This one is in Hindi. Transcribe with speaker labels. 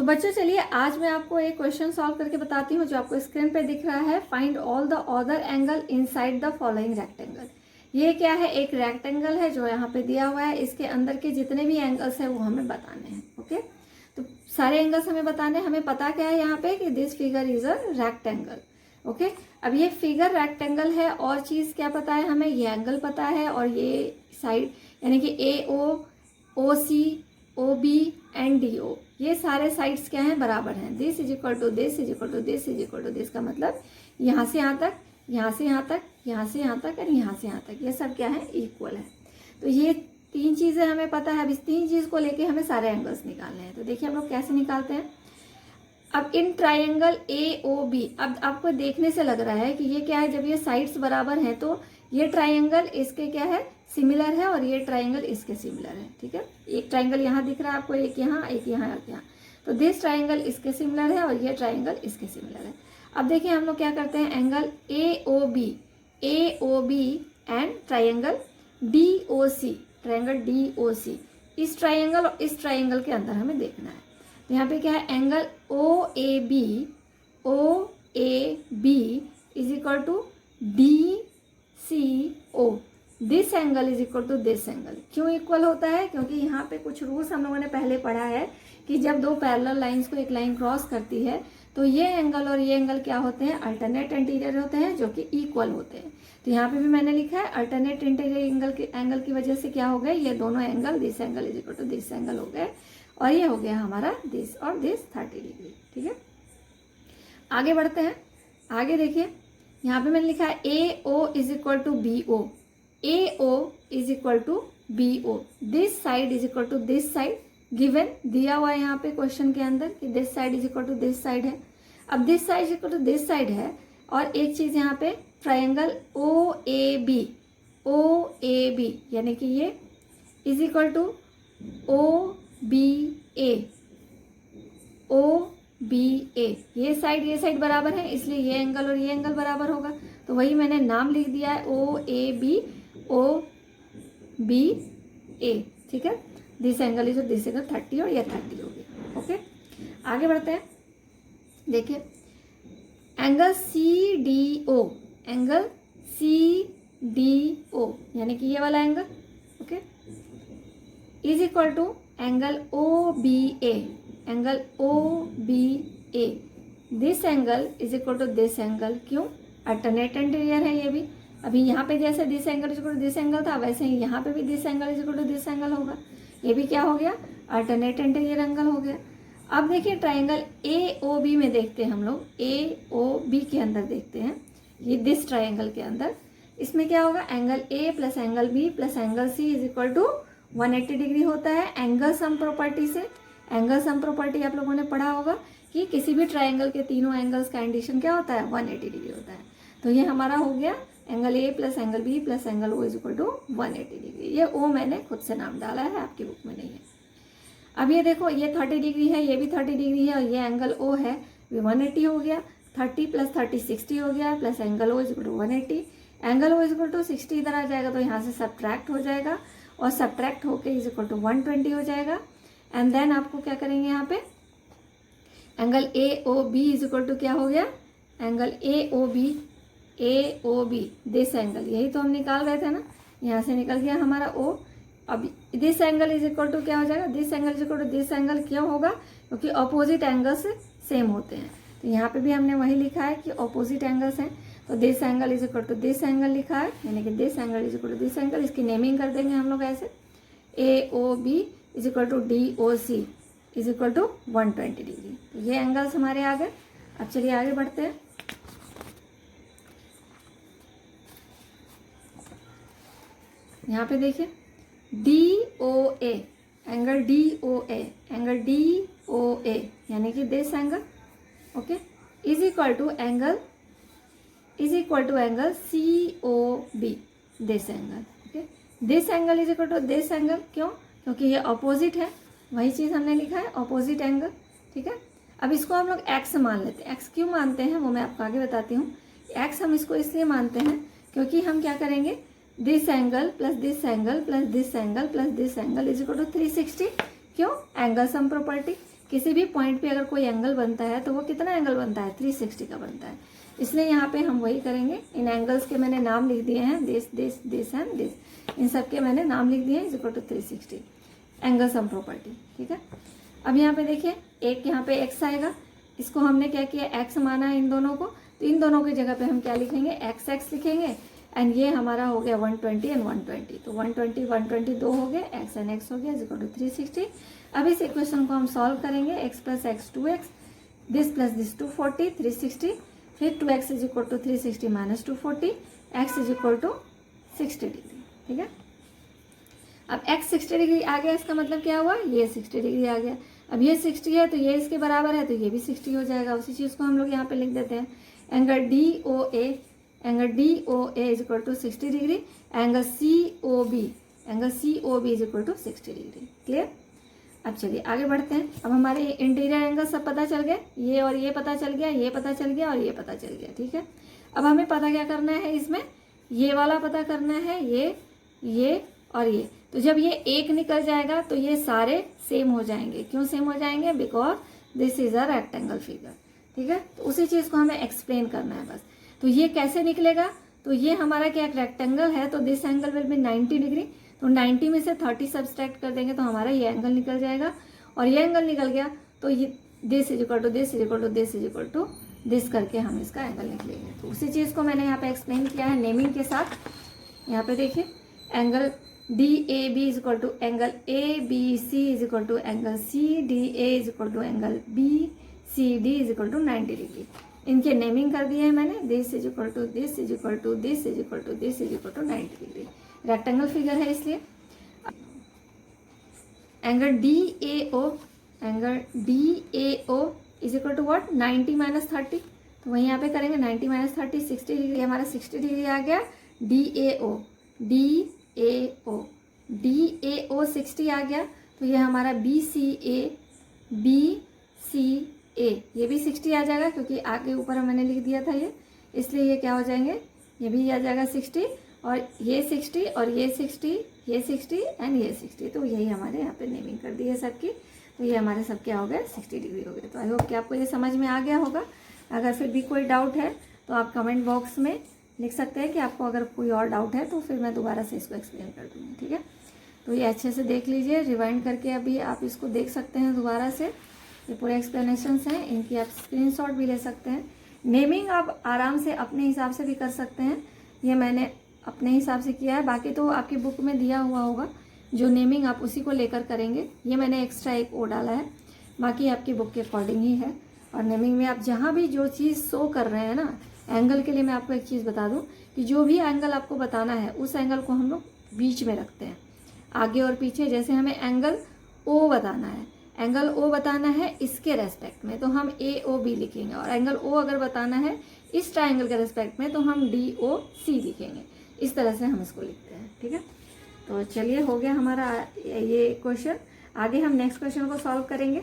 Speaker 1: तो बच्चों चलिए आज मैं आपको एक क्वेश्चन सॉल्व करके बताती हूँ जो आपको स्क्रीन पे दिख रहा है। Find all the other angle inside the following rectangle. ये क्या है, एक रेक्टेंगल है जो यहाँ पे दिया हुआ है, इसके अंदर के जितने भी एंगल्स हैं वो हमें बताने हैं। ओके, तो सारे एंगल्स हमें बताने हैं। हमें पता क्या है यहाँ पे कि this figure is a rectangle. Okay, अब ये फिगर रेक्टेंगल है और चीज क्या पता है हमें, ये एंगल पता है और ये साइड यानी कि A O, O C, O B and D O, ये सारे साइड्स क्या हैं, बराबर हैं। This is equal to this is equal to this is equal to this का मतलब यहाँ से यहाँ तक, यहाँ से यहाँ तक, यहाँ से यहाँ तक और यहाँ से यहाँ तक, ये सब क्या है, इक्वल है। तो ये तीन चीजें हमें पता है। अब इस तीन चीज को लेके हमें सारे एंगल्स निकालने हैं। तो देखिए हम लोग कैसे निकालते हैं। अब in triangle A O B, अब आपको देखने से लग रहा है कि ये क्या है, जब ये साइड्स बराबर हैं तो ये ट्राइंगल इसके क्या है, सिमिलर है और ये ट्राइंगल इसके सिमिलर है। ठीक है, एक ट्राइंगल यहाँ दिख रहा है आपको, एक यहाँ, एक यहाँ, एक यहाँ। तो दिस ट्राइंगल इसके सिमिलर है और ये ट्राइंगल इसके सिमिलर है। अब देखिए हम लोग क्या करते हैं, angle A O B and triangle D O C, triangle D O C, इस ट्राइंगल और इस ट्राइंगल के अंदर हमें देखना है। तो यहाँ पे क्या है, angle O A B is equal to D C O, this angle is equal to this angle. क्यों इक्वल होता है, क्योंकि यहाँ पे कुछ रूल्स हम लोगों ने पहले पढ़ा है कि जब दो पैरेलल लाइंस को एक लाइन क्रॉस करती है तो ये एंगल और ये एंगल क्या होते हैं, अल्टरनेट इंटीरियर होते हैं जो कि इक्वल होते हैं। तो यहाँ पे भी मैंने लिखा है अल्टरनेट इंटीरियर एंगल की वजह से क्या हो गए, ये दोनों angle, this angle is equal to this angle हो गए और ये हो गया हमारा दिस और दिस 30 डिग्री। ठीक है, आगे बढ़ते हैं। आगे देखिए यहाँ पे मैंने लिखा है A O is equal to B O, A O is equal to B O, this side is equal to this side, given दिया हुआ है यहाँ पे क्वेश्चन के अंदर कि this side is equal to this side है। अब this side is equal to this side है और एक चीज यहाँ पे ट्राइंगल ओ ए बी यानी कि ये is equal to O B A, ये साइड बराबर है, इसलिए ये एंगल और ये एंगल बराबर होगा। तो वही मैंने नाम लिख दिया है ओ ए बी ए। ठीक है, this angle is this angle 30 और ये 30 हो गया। ओके, आगे बढ़ते हैं। देखिए angle C D O, angle C D O यानी कि ये वाला angle, okay, is equal to angle O B A, angle O B A, this angle is equal to this angle. क्यों, अल्टरनेट इंटीरियर है ये भी। अभी यहाँ पे जैसे this angle is equal to this angle था, वैसे ही यहाँ पे भी this angle is equal to this angle होगा। ये भी क्या हो गया, अल्टरनेट इंटीरियर एंगल हो गया। अब देखिए ट्राइंगल ए ओ बी में देखते हैं हम लोग, ए ओ बी के अंदर देखते हैं, ये दिस ट्राइंगल के अंदर, इसमें क्या होगा, angle A plus angle B plus angle C is equal to 180 degree होता है एंगल सम प्रॉपर्टी से। एंगल सम प्रॉपर्टी आप लोगों ने पढ़ा होगा कि किसी भी ट्राइंगल के तीनों एंगल्स का एडिशन क्या होता है, 180 डिग्री होता है। तो ये हमारा हो गया angle A plus angle B plus angle O is equal to 180 degree. ये ओ मैंने खुद से नाम डाला है, आपकी बुक में नहीं है। अब ये देखो, ये 30 डिग्री है, ये भी 30 डिग्री है और ये एंगल ओ है, ये 180 हो गया। 30 प्लस 30 60 हो गया, plus angle O is equal to 180। Angle O is equal to 60 इधर आ जाएगा तो यहाँ से सब्ट्रैक्ट हो जाएगा और सब्ट्रैक्ट होके इज इक्वल टू 120 हो जाएगा। एंड देन आपको क्या करेंगे, यहाँ पे angle A O B is equal to क्या हो गया, angle A O B this angle, यही तो हम निकाल रहे थे ना, यहाँ से निकल गया हमारा ओ। अब this angle is equal to क्या हो जाएगा, this angle is equal to this angle. क्यों होगा, क्योंकि अपोजिट एंगल्स सेम होते हैं। तो यहाँ पे भी हमने वही लिखा है कि अपोजिट एंगल्स हैं। तो this angle is equal to this angle लिखा है, यानी कि this angle is equal to this angle. इसकी नेमिंग कर देंगे हम लोग ऐसे, A O B is equal to D O C is equal to 120 degree. तो ये एंगल्स हमारे आ गए। अब चलिए आगे बढ़ते हैं। यहाँ पे देखिए D O A, angle D O A, angle D O A यानी कि this angle, okay, is equal to angle C O B this angle, okay. This angle is equal to this angle. क्यों, क्योंकि ये अपोजिट है, वही चीज हमने लिखा है, अपोजिट एंगल। ठीक है, अब इसको हम लोग एक्स मान लेते हैं। एक्स क्यों मानते हैं वो मैं आपको आगे बताती हूँ। एक्स हम इसको इसलिए मानते हैं क्योंकि हम क्या करेंगे, this angle plus this angle plus this angle plus this angle is equal to 360। क्यों, एंगल सम प्रॉपर्टी। किसी भी पॉइंट पे अगर कोई एंगल बनता है तो वो कितना एंगल बनता है, 360 का बनता है। इसलिए यहाँ पे हम वही करेंगे। इन एंगल्स के मैंने नाम लिख दिए हैं, दिस एंड दिस, इन सब के मैंने नाम लिख दिए हैं, is equal to 360 angle sum property. ठीक है, अब यहाँ पे देखिए एक यहाँ पे x आएगा, इसको हमने क्या किया, x माना है इन दोनों को, तो इन दोनों की जगह पे हम क्या लिखेंगे, x लिखेंगे, एंड ये हमारा हो गया 120 एंड 120, तो 120 120 दो हो गए, x एंड x हो गया इज इक्वल टू 360। अब इस इक्वेशन को हम सॉल्व करेंगे, x plus x 2x, this plus this 240, 360, फिर 2x is equal to 360 minus 240, x is equal to 60 degree. ठीक है, अब x 60 डिग्री आ गया, इसका मतलब क्या हुआ, ये 60 डिग्री आ गया। अब ये 60 है तो ये इसके बराबर है, तो ये भी 60 हो जाएगा। उसी चीज़ को हम लोग यहाँ पे लिख देते हैं, angle DOA is equal to 60 degree, angle COB is equal to 60 degree. Clear. अब चलिए आगे बढ़ते हैं। अब हमारे इंटीरियर एंगल सब पता चल गए, ये और ये पता चल गया, ये पता चल गया और ये पता चल गया। ठीक है, अब हमें पता क्या करना है, इसमें ये वाला पता करना है, ये और ये। तो जब ये एक निकल जाएगा तो ये सारे सेम हो जाएंगे। क्यों सेम हो जाएंगे, because this is a rectangle figure. ठीक है, तो उसी चीज को हमें एक्सप्लेन करना है बस। तो ये कैसे निकलेगा, तो ये हमारा क्या रेक्टेंगल है, तो this angle will be 90 degree, तो 90 में से 30 सब्सट्रैक्ट कर देंगे तो हमारा ये एंगल निकल जाएगा। और ये एंगल निकल गया तो ये this is equal to this is equal to this is equal to this करके हम इसका एंगल निकलेंगे। तो उसी चीज को मैंने यहाँ पे एक्सप्लेन किया है नेमिंग के साथ। यहाँ पे देखिए angle DAB is equal to angle ABC is equal to angle CDA is equal to angle BCD is equal to 90 degree. इनके नेमिंग कर दिए हैं मैंने, this is equal to this is equal to this is equal to this is equal to 90 degree. Rectangle figure है इसलिए। Angle DAO is equal to what, 90 minus 30, तो वहीं यहाँ पे करेंगे 90 माइनस 30, 60 डिग्री, हमारा 60 डिग्री आ गया। DAO 60 आ गया, तो ये हमारा BCA ये भी 60 आ जाएगा, क्योंकि आगे ऊपर मैंने लिख दिया था ये, इसलिए ये क्या हो जाएंगे, ये भी आ जाएगा 60, और ये 60 और ये 60, ये 60 एंड ये 60, तो यही हमारे यहाँ पे नेमिंग कर दी है सबकी। तो ये हमारे सब क्या हो गए, 60 डिग्री हो गए। तो आई होप कि आपको ये समझ में आ गया होगा। अगर फिर भी कोई डाउट है तो आप कमेंट बॉक्स में लिख सकते हैं कि आपको अगर कोई और डाउट है, तो फिर मैं दोबारा से इसको एक्सप्लेन कर दूँगी। ठीक है, तो ये अच्छे से देख लीजिए, रिवाइंड करके अभी आप इसको देख सकते हैं दोबारा से। ये पूरे एक्सप्लेनेशंस हैं, इनकी आप स्क्रीनशॉट भी ले सकते हैं। नेमिंग आप आराम से अपने हिसाब से भी कर सकते हैं, ये मैंने अपने हिसाब से किया है, बाकी तो आपकी बुक में दिया हुआ होगा जो नेमिंग आप उसी को लेकर करेंगे। ये मैंने एक्स्ट्रा एक ओ डाला है, बाकी आपकी बुक के अकॉर्डिंग ही है। और नेमिंग में आप जहाँ भी जो चीज़ शो कर रहे हैं ना, एंगल के लिए मैं आपको एक चीज़ बता दूं कि जो भी एंगल आपको बताना है उस एंगल को हम लोग बीच में रखते हैं, आगे और पीछे। जैसे हमें एंगल O बताना है, एंगल O बताना है इसके रेस्पेक्ट में, तो हम AOB लिखेंगे, और एंगल O अगर बताना है इस ट्राइंगल के रेस्पेक्ट में तो हम DOC लिखेंगे। इस तरह से हम इसको लिखते हैं। ठीक है, तो चलिए हो गया हमारा ये क्वेश्चन। आगे हम नेक्स्ट क्वेश्चन को सॉल्व करेंगे।